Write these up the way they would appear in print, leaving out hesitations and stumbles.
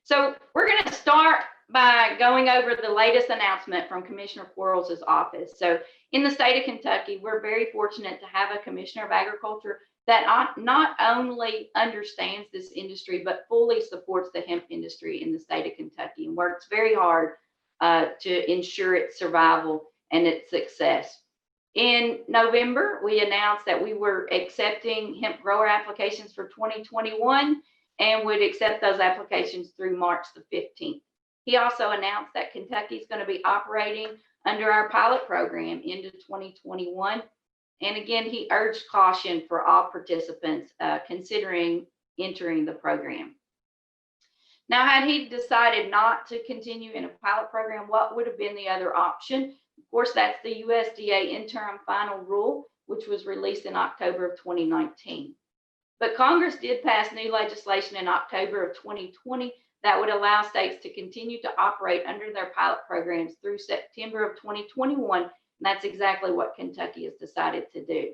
So we're going to start by going over the latest announcement from Commissioner Quarles' office. So in the state of Kentucky, we're very fortunate to have a Commissioner of Agriculture that not only understands this industry, but fully supports the hemp industry in the state of Kentucky and works very hard to ensure its survival and its success. In November, we announced that we were accepting hemp grower applications for 2021 and would accept those applications through March the 15th. He also announced that Kentucky is going to be operating under our pilot program into 2021. And again, he urged caution for all participants considering entering the program. Now, had he decided not to continue in a pilot program, what would have been the other option? Of course, that's the USDA interim final rule, which was released in October of 2019. But Congress did pass new legislation in October of 2020 that would allow states to continue to operate under their pilot programs through September of 2021. And that's exactly what Kentucky has decided to do.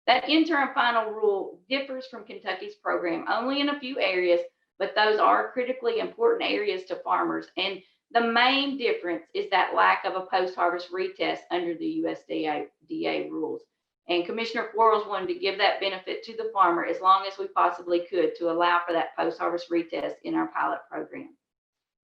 That interim final rule differs from Kentucky's program only in a few areas, but those are critically important areas to farmers. And the main difference is that lack of a post-harvest retest under the USDA rules. And Commissioner Quarles wanted to give that benefit to the farmer as long as we possibly could to allow for that post-harvest retest in our pilot program.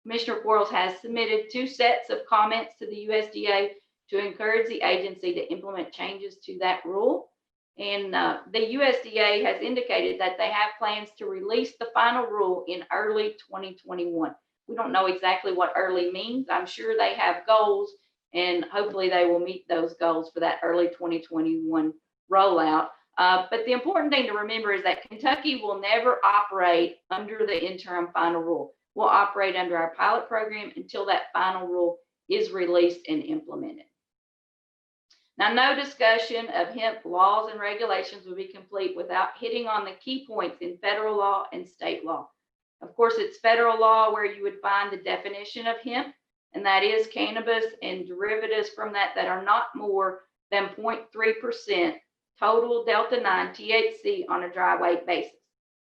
Commissioner Quarles has submitted 2 sets of comments to the USDA to encourage the agency to implement changes to that rule. And the USDA has indicated that they have plans to release the final rule in early 2021. We don't know exactly what early means. I'm sure they have goals, and hopefully they will meet those goals for that early 2021 rollout. But the important thing to remember is that Kentucky will never operate under the interim final rule. We'll operate under our pilot program until that final rule is released and implemented. Now, no discussion of hemp laws and regulations will be complete without hitting on the key points in federal law and state law. Of course, it's federal law where you would find the definition of hemp, and that is cannabis and derivatives from that are not more than 0.3% total delta-9 THC on a dry weight basis.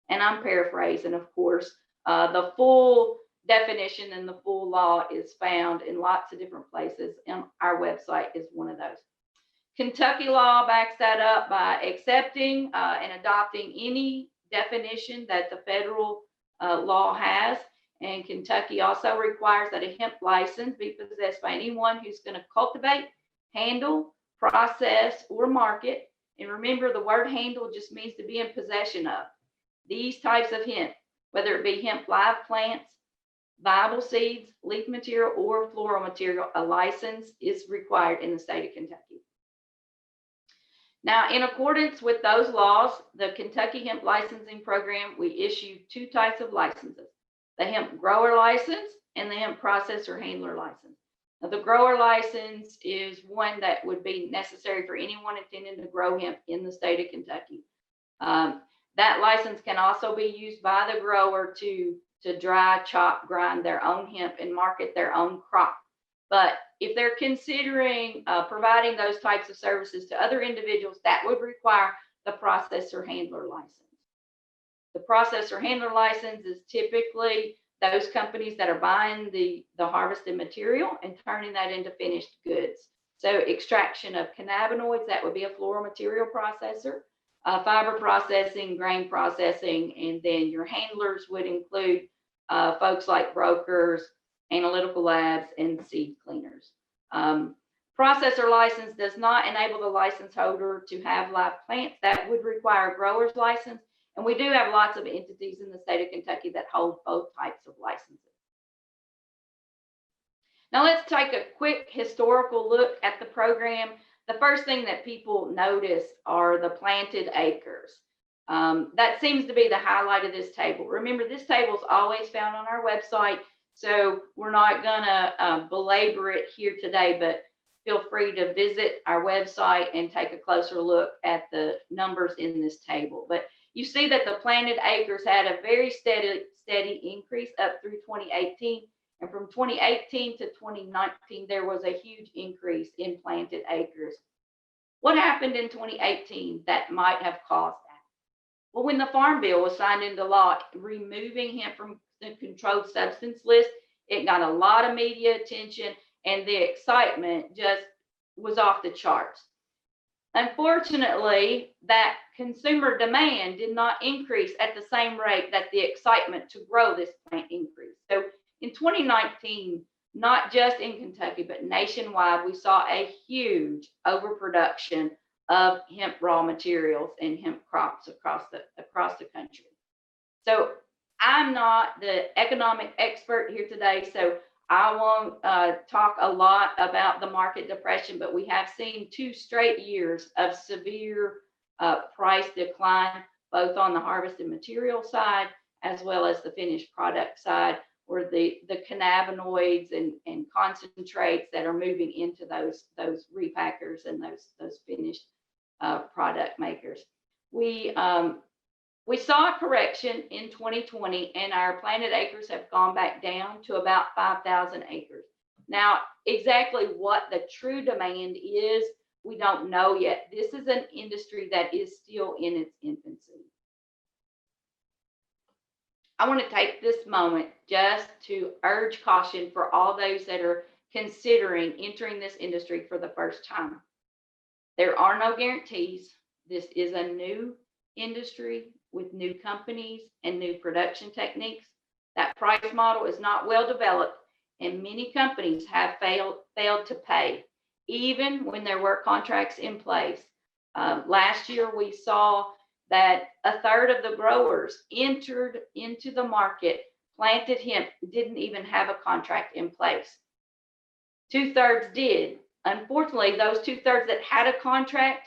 And I'm paraphrasing, of course. The full definition and the full law is found in lots of different places, and our website is one of those. Kentucky law backs that up by accepting and adopting any definition that the federal law has. And Kentucky also requires that a hemp license be possessed by anyone who's going to cultivate, handle, process, or market. And remember, the word handle just means to be in possession of these types of hemp, whether it be hemp live plants, viable seeds, leaf material, or floral material. A license is required in the state of Kentucky. Now, in accordance with those laws, the Kentucky Hemp Licensing Program, we issued 2 types of licenses: the hemp grower license and the hemp processor handler license. Now, the grower license is one that would be necessary for anyone intending to grow hemp in the state of Kentucky. That license can also be used by the grower to dry, chop, grind their own hemp and market their own crop. But if they're considering providing those types of services to other individuals, that would require the processor handler license. The processor handler license is typically those companies that are buying the harvested material and turning that into finished goods. So extraction of cannabinoids, that would be a floral material processor, fiber processing, grain processing, and then your handlers would include folks like brokers, analytical labs, and seed cleaners. Processor license does not enable the license holder to have live plants. That would require a grower's license. And we do have lots of entities in the state of Kentucky that hold both types of licenses. Now let's take a quick historical look at the program. The first thing that people notice are the planted acres. That seems to be the highlight of this table. Remember, this table is always found on our website, so we're not gonna belabor it here today, but feel free to visit our website and take a closer look at the numbers in this table. But you see that the planted acres had a very steady increase up through 2018. And from 2018 to 2019, there was a huge increase in planted acres. What happened in 2018 that might have caused that? Well, when the Farm Bill was signed into law, removing hemp from the controlled substance list. It got a lot of media attention, and the excitement just was off the charts. Unfortunately, that consumer demand did not increase at the same rate that the excitement to grow this plant increased. So in 2019, not just in Kentucky, but nationwide, we saw a huge overproduction of hemp raw materials and hemp crops across the country. So I'm not the economic expert here today, so I won't talk a lot about the market depression, but we have seen 2 straight years of severe price decline, both on the harvested material side as well as the finished product side, where the cannabinoids and concentrates that are moving into those repackers and those finished product makers. We saw a correction in 2020, and our planted acres have gone back down to about 5,000 acres. Now, exactly what the true demand is, we don't know yet. This is an industry that is still in its infancy. I want to take this moment just to urge caution for all those that are considering entering this industry for the first time. There are no guarantees. This is a new industry with new companies and new production techniques. That price model is not well developed, and many companies have failed to pay, even when there were contracts in place. Last year, we saw that a third of the growers entered into the market, planted hemp, didn't even have a contract in place. 2/3 did. Unfortunately, those 2/3 that had a contract,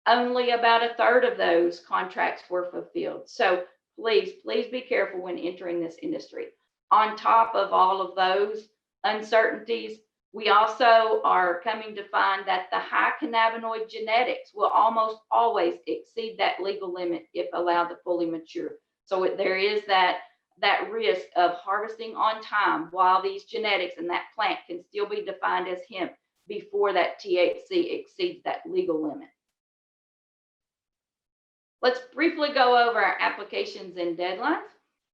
only about a third of those contracts were fulfilled. So please be careful when entering this industry. On top of all of those uncertainties, we also are coming to find that the high cannabinoid genetics will almost always exceed that legal limit if allowed to fully mature. So there is that risk of harvesting on time while these genetics and that plant can still be defined as hemp before that THC exceeds that legal limit. Let's briefly go over our applications and deadlines.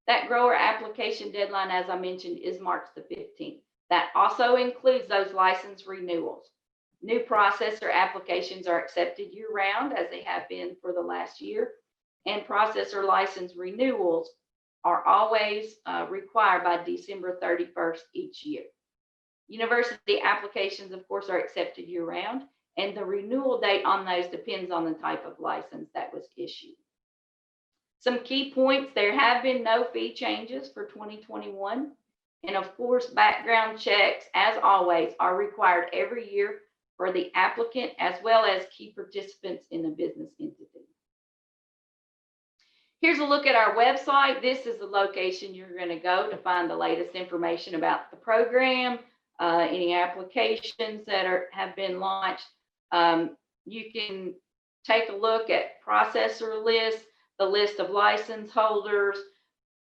That grower application deadline, as I mentioned, is March the 15th. That also includes those license renewals. New processor applications are accepted year-round, as they have been for the last year, and processor license renewals are always required by December 31st each year. University applications, of course, are accepted year-round, and the renewal date on those depends on the type of license that was issued. Some key points: there have been no fee changes for 2021. And of course, background checks, as always, are required every year for the applicant as well as key participants in the business entity. Here's a look at our website. This is the location you're going to go to find the latest information about the program, any applications that have been launched. You can take a look at processor lists, the list of license holders.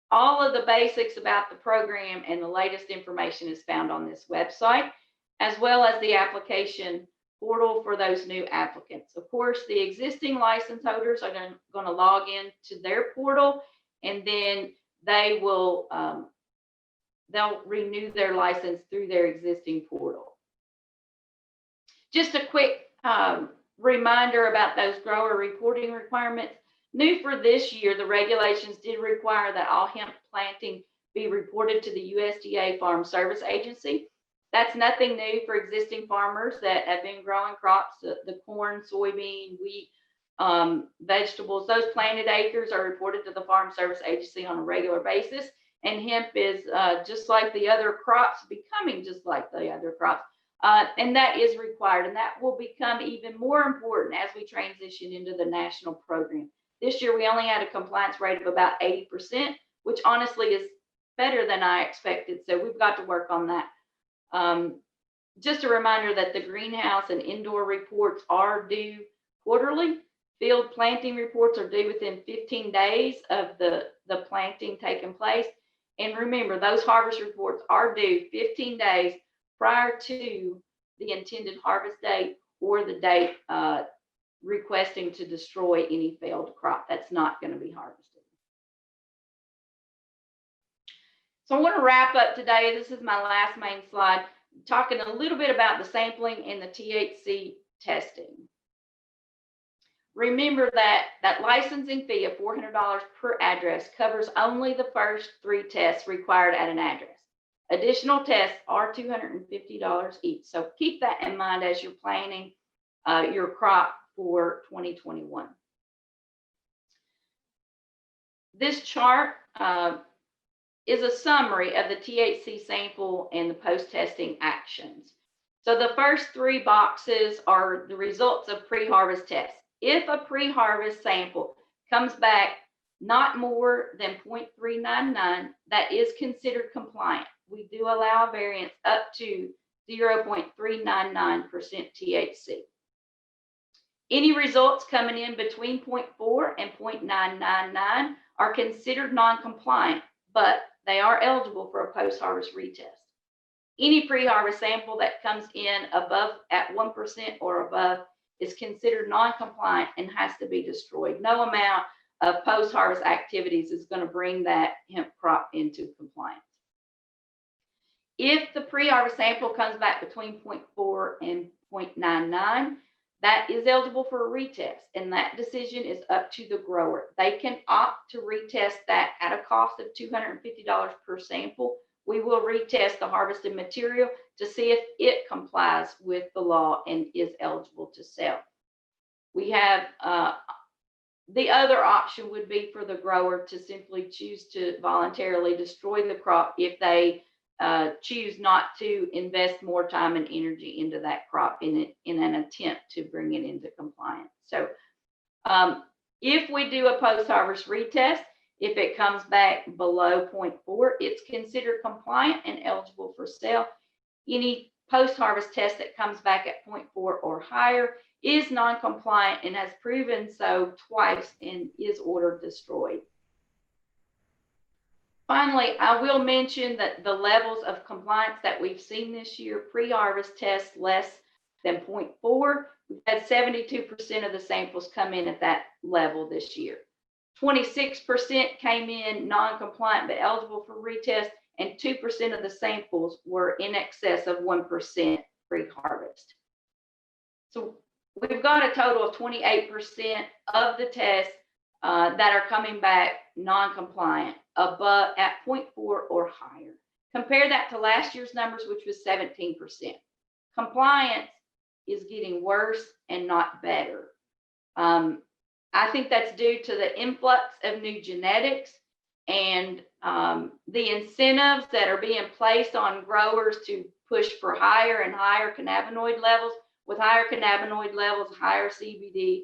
All of the basics about the program and the latest information is found on this website, as well as the application portal for those new applicants. Of course, the existing license holders are going to log in to their portal, and then they will they'll renew their license through their existing portal. Just a quick reminder about those grower reporting requirements. New for this year, the regulations did require that all hemp planting be reported to the USDA Farm Service Agency. That's nothing new for existing farmers that have been growing crops, the corn, soybean, wheat, vegetables. Those planted acres are reported to the Farm Service Agency on a regular basis, and hemp is just like the other crops, becoming just like the other crops. And that is required, and that will become even more important as we transition into the national program. This year, we only had a compliance rate of about 80%, which honestly is better than I expected. So we've got to work on that. Just a reminder that the greenhouse and indoor reports are due quarterly. Field planting reports are due within 15 days of the planting taking place. And remember, those harvest reports are due 15 days prior to the intended harvest date or the date requesting to destroy any failed crop that's not going to be harvested. So I want to wrap up today. This is my last main slide, talking a little bit about the sampling and the THC testing. Remember that licensing fee of $400 per address covers only the first 3 tests required at an address. Additional tests are $250 each. So keep that in mind as you're planning your crop for 2021. This chart is a summary of the THC sample and the post-testing actions. So the first 3 boxes are the results of pre-harvest tests. If a pre-harvest sample comes back not more than 0.399, that is considered compliant. We do allow a variance up to 0.399% THC. Any results coming in between 0.4 and 0.999 are considered non-compliant, but they are eligible for a post-harvest retest. Any pre-harvest sample that comes in above at 1% or above is considered non-compliant and has to be destroyed. No amount of post-harvest activities is going to bring that hemp crop into compliance. If the pre-harvest sample comes back between 0.4 and 0.99, that is eligible for a retest, and that decision is up to the grower. They can opt to retest that at a cost of $250 per sample. We will retest the harvested material to see if it complies with the law and is eligible to sell. We have the other option would be for the grower to simply choose to voluntarily destroy the crop if they choose not to invest more time and energy into that crop in an attempt to bring it into compliance. So if we do a post-harvest retest, if it comes back below 0.4, it's considered compliant and eligible for sale. Any post-harvest test that comes back at 0.4 or higher is non-compliant and has proven so twice and is ordered destroyed. Finally, I will mention that the levels of compliance that we've seen this year, pre-harvest tests less than 0.4, we've had 72% of the samples come in at that level this year. 26% came in non-compliant but eligible for retest, and 2% of the samples were in excess of 1% pre-harvest. So we've got a total of 28% of the tests that are coming back non-compliant above at 0.4 or higher. Compare that to last year's numbers, which was 17%. Compliance is getting worse and not better. I think that's due to the influx of new genetics and the incentives that are being placed on growers to push for higher and higher cannabinoid levels. With higher cannabinoid levels, higher CBD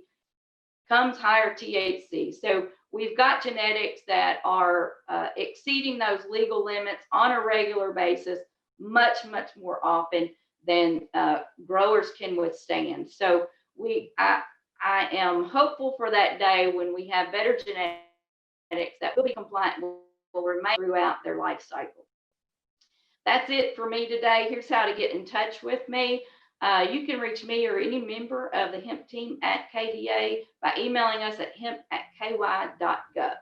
comes higher THC. So we've got genetics that are exceeding those legal limits on a regular basis, much more often than growers can withstand. So I am hopeful for that day when we have better genetics that will be compliant and will remain throughout their life cycle. That's it for me today. Here's how to get in touch with me. You can reach me or any member of the hemp team at KDA by emailing us at hemp@ky.gov.